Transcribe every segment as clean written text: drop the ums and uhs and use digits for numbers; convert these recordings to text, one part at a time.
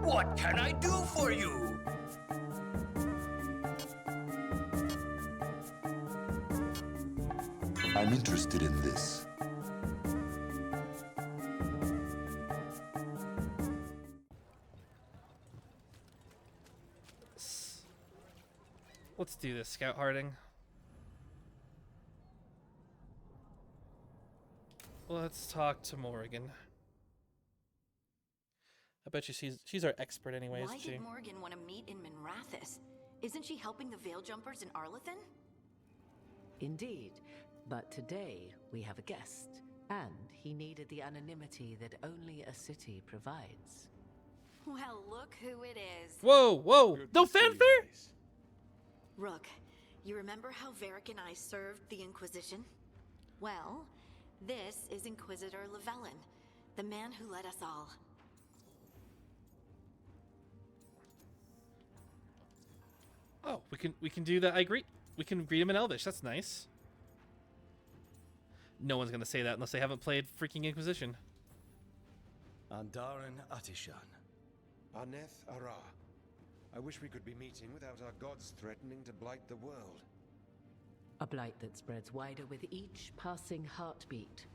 What can I do for you? I'm interested in this. Let's do this, Scout Harding. Let's talk to Morrigan. I bet you she's our expert anyway, Why isn't she? did Morrigan want to meet in Minrathous? Isn't she helping the Veil Jumpers in Arlathan? Indeed, but today we have a guest, and he needed the anonymity that only a city provides. Well, look who it is. Whoa, whoa! No fanfare? Rook, you remember how Varric and I served the Inquisition? Well, this is Inquisitor Llewellyn, the man who led us all. Oh, we can do that. I agree. We can greet him in Elvish. That's nice. No one's gonna say that unless they haven't played freaking Inquisition. Andarin Atishan. Aneth Ara. I wish we could be meeting without our gods threatening to blight the world. A blight that spreads wider with each passing heartbeat.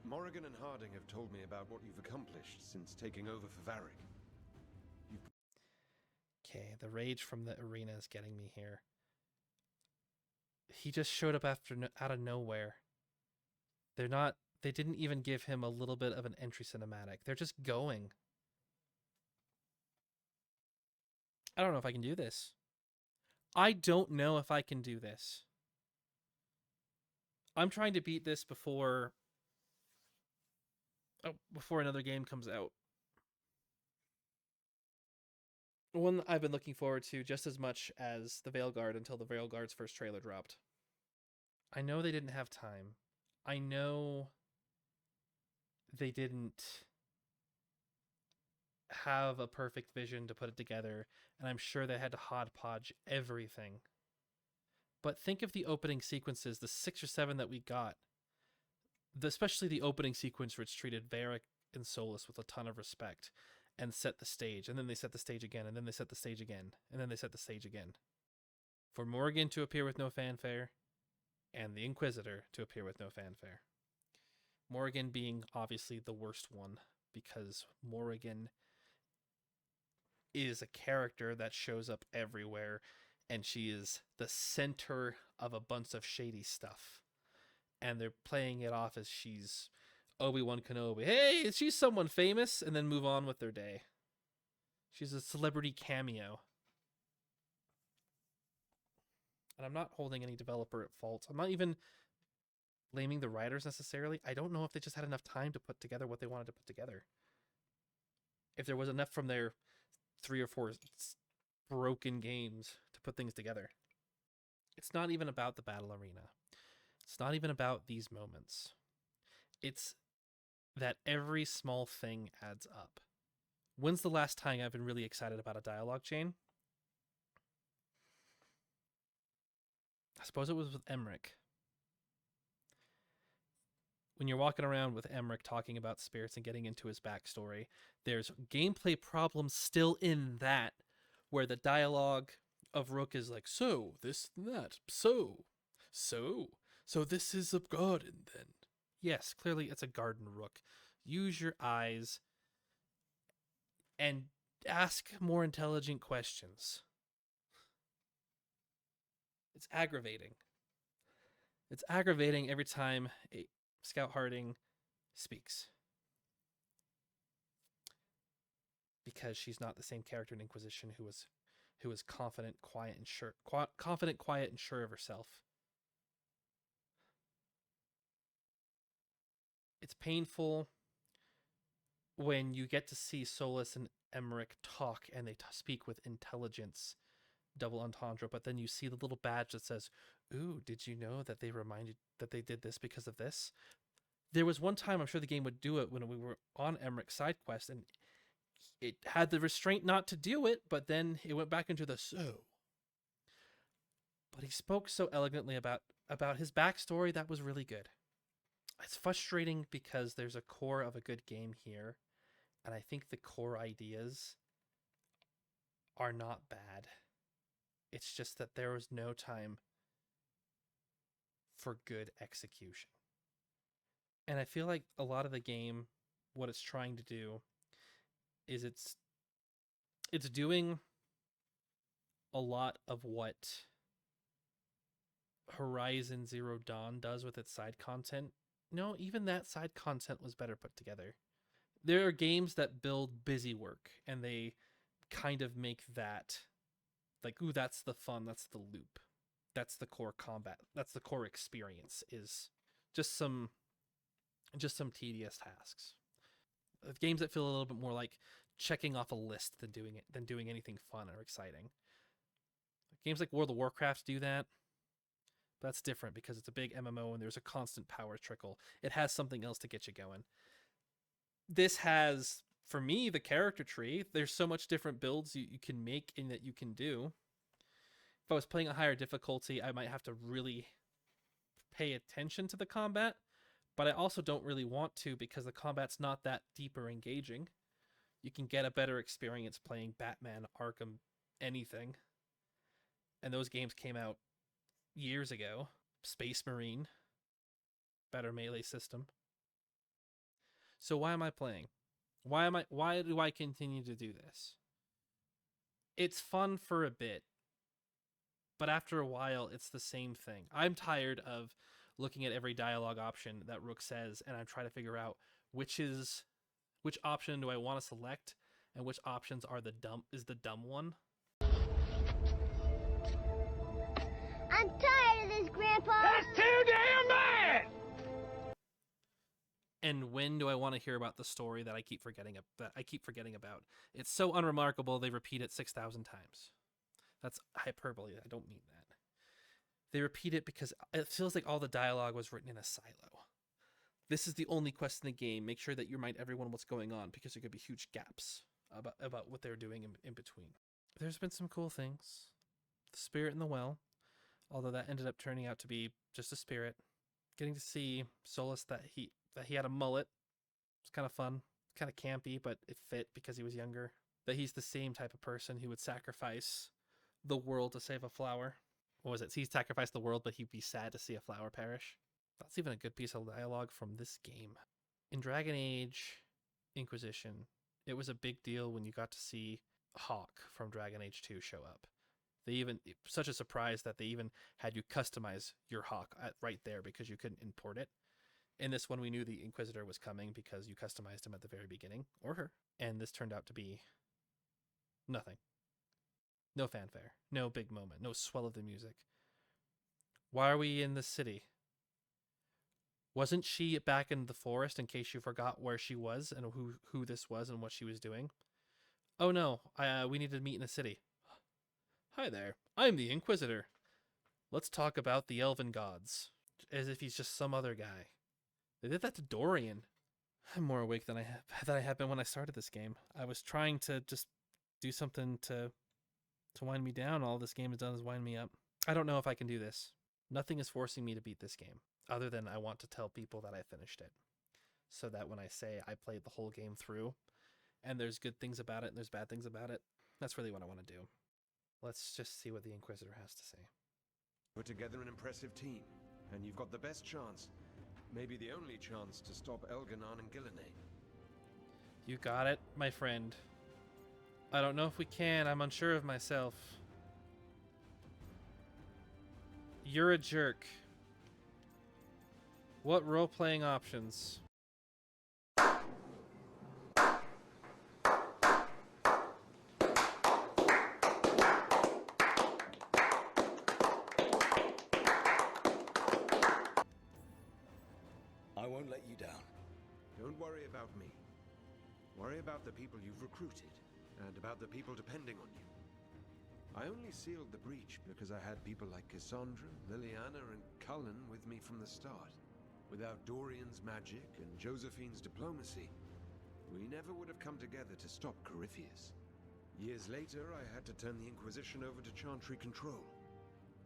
Morrigan and Harding have told me about what you've accomplished since taking over for Varric. Okay, the rage from the arena is getting me here. He just showed up out of nowhere. They didn't even give him a little bit of an entry cinematic. They're just going. I don't know if I can do this. I don't know if I can do this. I'm trying to beat this before another game comes out. One I've been looking forward to just as much as the Veilguard until the Veilguard's first trailer dropped. I know they didn't have time. I know they didn't have a perfect vision to put it together, and I'm sure they had to hodgepodge everything. But think of the opening sequences, the 6 or 7 that we got. Especially the opening sequence where it's treated Varric and Solus with a ton of respect and set the stage, and then they set the stage again, and then they set the stage again, and then they set the stage again. For Morrigan to appear with no fanfare, and the Inquisitor to appear with no fanfare. Morrigan being obviously the worst one, because Morrigan is a character that shows up everywhere, and she is the center of a bunch of shady stuff. And they're playing it off as she's Obi-Wan Kenobi. Hey, she's someone famous, and then move on with their day. She's a celebrity cameo. And I'm not holding any developer at fault. I'm not even blaming the writers necessarily. I don't know if they just had enough time to put together what they wanted to put together. If there was enough from their 3 or 4 broken games to put things together. It's not even about the battle arena. It's not even about these moments. It's that every small thing adds up. When's the last time I've been really excited about a dialogue chain? I suppose it was with Emmerich. When you're walking around with Emmerich talking about spirits and getting into his backstory, there's gameplay problems still in that, where the dialogue of Rook is like, so, this and that, so this is a garden then. Yes, clearly it's a garden, Rook. Use your eyes and ask more intelligent questions. It's aggravating. It's aggravating every time a Scout Harding speaks. Because she's not the same character in Inquisition who was confident, quiet, and sure of herself. It's painful when you get to see Solus and Emmerich talk and they speak with intelligence, double entendre, but then you see the little badge that says, ooh, did you know that they reminded that they did this because of this? There was one time, I'm sure the game would do it when we were on Emmerich's side quest, and it had the restraint not to do it, but then it went back into the so. But he spoke so elegantly about his backstory that was really good. It's frustrating because there's a core of a good game here, and I think the core ideas are not bad. It's just that there was no time for good execution. And I feel like a lot of the game, what it's trying to do is it's doing a lot of what Horizon Zero Dawn does with its side content. No, even that side content was better put together. There are games that build busy work, and they kind of make that like, ooh, that's the fun, that's the loop, that's the core combat, that's the core experience, is just some tedious tasks. Games that feel a little bit more like checking off a list than doing anything fun or exciting. Games like World of Warcraft do that. But that's different because it's a big MMO and there's a constant power trickle. It has something else to get you going. This has, for me, the character tree. There's so much different builds you can make and that you can do. If I was playing a higher difficulty, I might have to really pay attention to the combat, but I also don't really want to because the combat's not that deep or engaging. You can get a better experience playing Batman, Arkham, anything. And those games came out years ago. Space Marine, better melee system. So why am I playing? Why do I continue to do this? It's fun for a bit, but after a while it's the same thing. I'm tired of looking at every dialogue option that Rook says, and I'm trying to figure out which option do I want to select and which options are the dumb one. I'm tired of this, Grandpa! That's too damn bad! And when do I want to hear about the story that I keep forgetting about? It's so unremarkable they repeat it 6,000 times. That's hyperbole. I don't mean that. They repeat it because it feels like all the dialogue was written in a silo. This is the only quest in the game. Make sure that you remind everyone what's going on because there could be huge gaps about what they're doing in between. There's been some cool things. The spirit in the well, although that ended up turning out to be just a spirit. Getting to see Solus that he had a mullet. It's kind of fun. It's kind of campy, but it fit because he was younger. That he's the same type of person who would sacrifice the world to save a flower. What was it? He'd sacrifice the world, but he'd be sad to see a flower perish. That's even a good piece of dialogue from this game. In Dragon Age Inquisition, it was a big deal when you got to see Hawk from Dragon Age 2 show up. Such a surprise that they even had you customize your Hawk right there because you couldn't import it. In this one, we knew the Inquisitor was coming because you customized him at the very beginning, or her. And this turned out to be nothing. No fanfare, no big moment, no swell of the music. Why are we in the city? Wasn't she back in the forest in case you forgot where she was and who this was and what she was doing? Oh no, we need to meet in the city. Hi there, I'm the Inquisitor. Let's talk about the Elven Gods. As if he's just some other guy. They did that to Dorian. I'm more awake than I have been when I started this game. I was trying to just do something to wind me down. All this game has done is wind me up. I don't know if I can do this. Nothing is forcing me to beat this game, other than I want to tell people that I finished it. So that when I say I played the whole game through, and there's good things about it and there's bad things about it, that's really what I want to do. Let's just see what the Inquisitor has to say. Put together an impressive team, and you've got the best chance, maybe the only chance, to stop Elganon and Gillenay. You got it, my friend. I don't know if we can. I'm unsure of myself. You're a jerk. What role-playing options? I won't let you down. Don't worry about me. Worry about the people you've recruited, and about the people depending on you. I only sealed the breach because I had people like Cassandra, Liliana, and Cullen with me from the start. Without Dorian's magic and Josephine's diplomacy, we never would have come together to stop Corypheus. Years later, I had to turn the Inquisition over to Chantry control.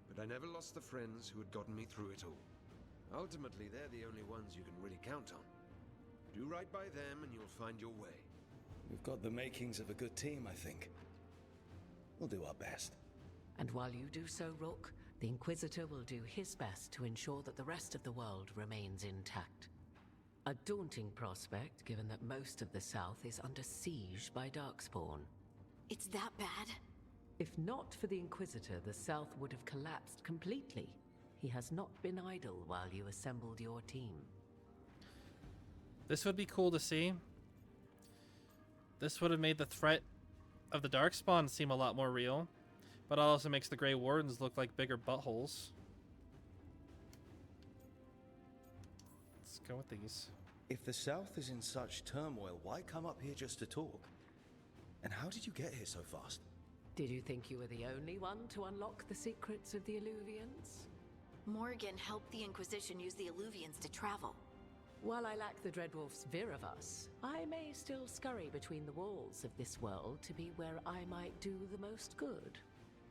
But I never lost the friends who had gotten me through it all. Ultimately, they're the only ones you can really count on. Do right by them and you'll find your way. We've got the makings of a good team, I think. We'll do our best. And while you do so, Rook, the Inquisitor will do his best to ensure that the rest of the world remains intact. A daunting prospect, given that most of the South is under siege by Darkspawn. It's that bad? If not for the Inquisitor, the South would have collapsed completely. He has not been idle while you assembled your team. This would be cool to see. This would have made the threat of the Darkspawn seem a lot more real, but it also makes the Grey Wardens look like bigger buttholes. Let's go with these. If the South is in such turmoil, why come up here just to talk? And how did you get here so fast? Did you think you were the only one to unlock the secrets of the Illuvians? Morgan helped the Inquisition use the Illuvians to travel. While I lack the Dreadwolf's Viravus, I may still scurry between the walls of this world to be where I might do the most good.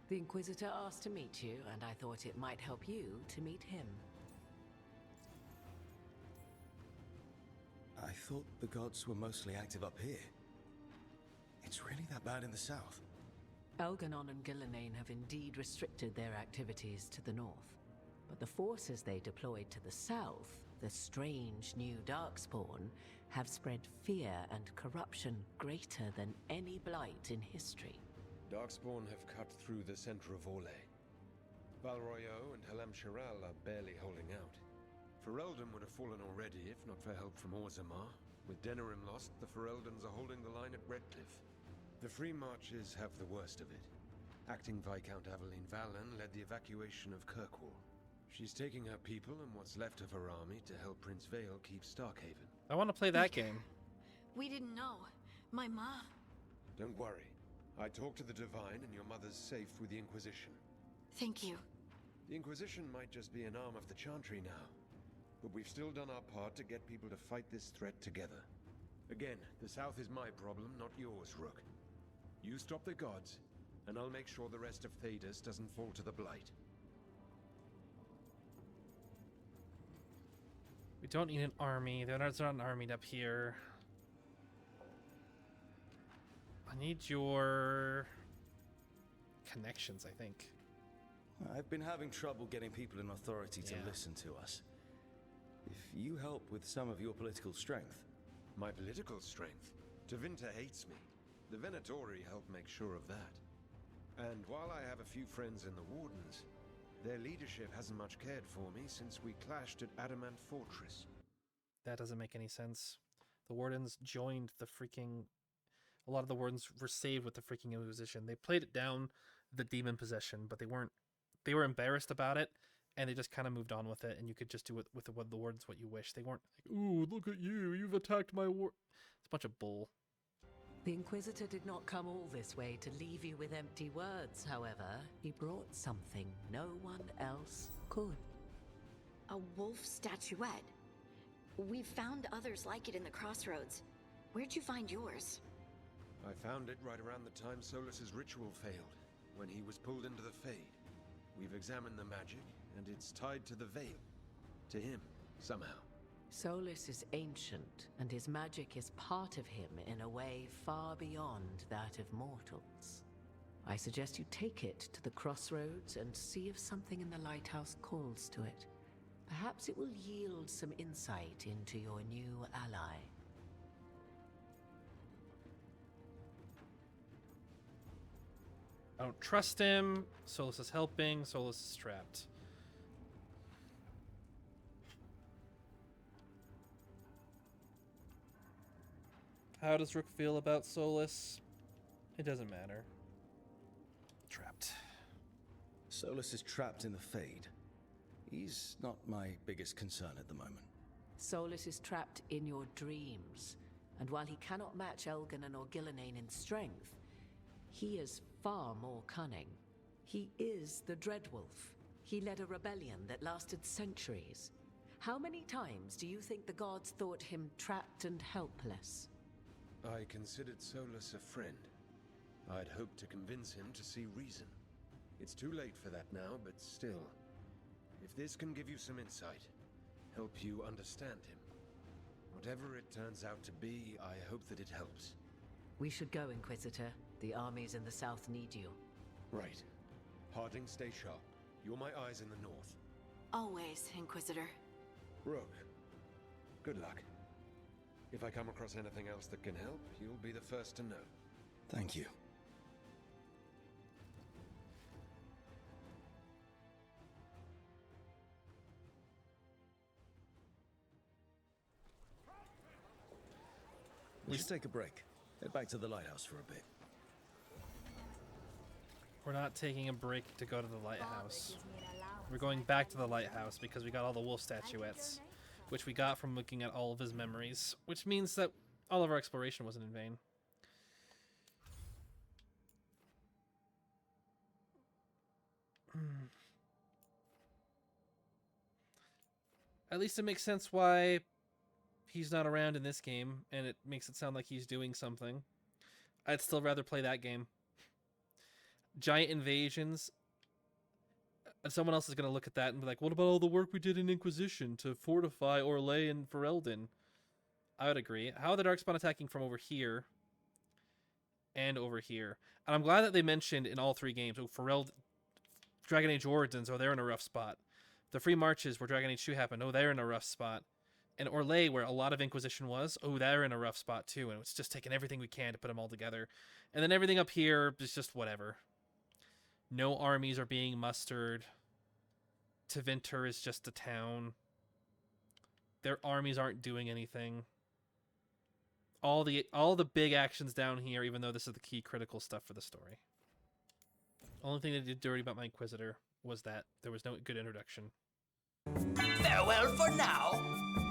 The Inquisitor asked to meet you, and I thought it might help you to meet him. I thought the gods were mostly active up here. It's really that bad in the South? Elganon and Gillenane have indeed restricted their activities to the north. But the forces they deployed to the south, the strange new Darkspawn, have spread fear and corruption greater than any blight in history. Darkspawn have cut through the center of Orlais. Valroyo and Halam Shiral are barely holding out. Ferelden would have fallen already if not for help from Orzammar. With Denerim lost, the Fereldans are holding the line at Redcliffe. The Free Marches have the worst of it. Acting Viscount Aveline Valen led the evacuation of Kirkwall. She's taking her people and what's left of her army to help Prince Vale keep Starkhaven. I want to play that game. We didn't know. My mom... Don't worry. I talked to the Divine and your mother's safe with the Inquisition. Thank you. The Inquisition might just be an arm of the Chantry now. But we've still done our part to get people to fight this threat together. Again, the South is my problem, not yours, Rook. You stop the gods, and I'll make sure the rest of Thedas doesn't fall to the Blight. We don't need an army. There's not an army up here. I need your connections, I think. I've been having trouble getting people in authority to listen to us. If you help with some of your political strength... My political strength? Tevinter hates me. The Venatori help make sure of that. And while I have a few friends in the Wardens, their leadership hasn't much cared for me since we clashed at Adamant Fortress. That doesn't make any sense. The Wardens joined the freaking... A lot of the Wardens were saved with the freaking Inquisition. They played it down, the demon possession, but they weren't... They were embarrassed about it, and they just kind of moved on with it, and you could just do it with the Wardens what you wish. They weren't like, ooh, look at you, you've attacked my war... It's a bunch of bull. The Inquisitor did not come all this way to leave you with empty words, however. He brought something no one else could. A wolf statuette. We've found others like it in the crossroads. Where'd you find yours? I found it right around the time Solus's ritual failed, when he was pulled into the Fade. We've examined the magic, and it's tied to the Veil. To him, somehow. Solus is ancient, and his magic is part of him in a way far beyond that of mortals. I suggest you take it to the crossroads and see if something in the lighthouse calls to it. Perhaps it will yield some insight into your new ally. I don't trust him. Solus is helping. Solus is trapped. How does Rook feel about Solus? It doesn't matter. Trapped. Solus is trapped in the Fade. He's not my biggest concern at the moment. Solus is trapped in your dreams, and while he cannot match Elganon or Gillenane in strength, he is far more cunning. He is the Dreadwolf. He led a rebellion that lasted centuries. How many times do you think the gods thought him trapped and helpless? I considered Solus a friend. I'd hoped to convince him to see reason. It's too late for that now, but still. If this can give you some insight, help you understand him. Whatever it turns out to be, I hope that it helps. We should go, Inquisitor. The armies in the south need you. Right. Harding, stay sharp. You're my eyes in the north. Always, Inquisitor. Rook, good luck. If I come across anything else that can help, you'll be the first to know. Thank you. We should take a break. Head back to the lighthouse for a bit. We're not taking a break to go to the lighthouse. We're going back to the lighthouse because we got all the wolf statuettes, which we got from looking at all of his memories, which means that all of our exploration wasn't in vain. At least it makes sense why he's not around in this game, and it makes it sound like he's doing something. I'd still rather play that game. Giant invasions. Someone else is going to look at that and be like, what about all the work we did in Inquisition to fortify Orlais and Ferelden? I would agree. How are the Darkspawn attacking from over here and over here? And I'm glad that they mentioned in all three games, Ferelden, Dragon Age Origins, they're in a rough spot. The Free Marches where Dragon Age 2 happened, they're in a rough spot. And Orlais, where a lot of Inquisition was, they're in a rough spot too, and it's just taking everything we can to put them all together. And then everything up here is just whatever. No armies are being mustered. Tevinter is just a town. Their armies aren't doing anything. All the big actions down here, even though this is the key critical stuff for the story. Only thing they did dirty about my Inquisitor was that there was no good introduction. Farewell for now.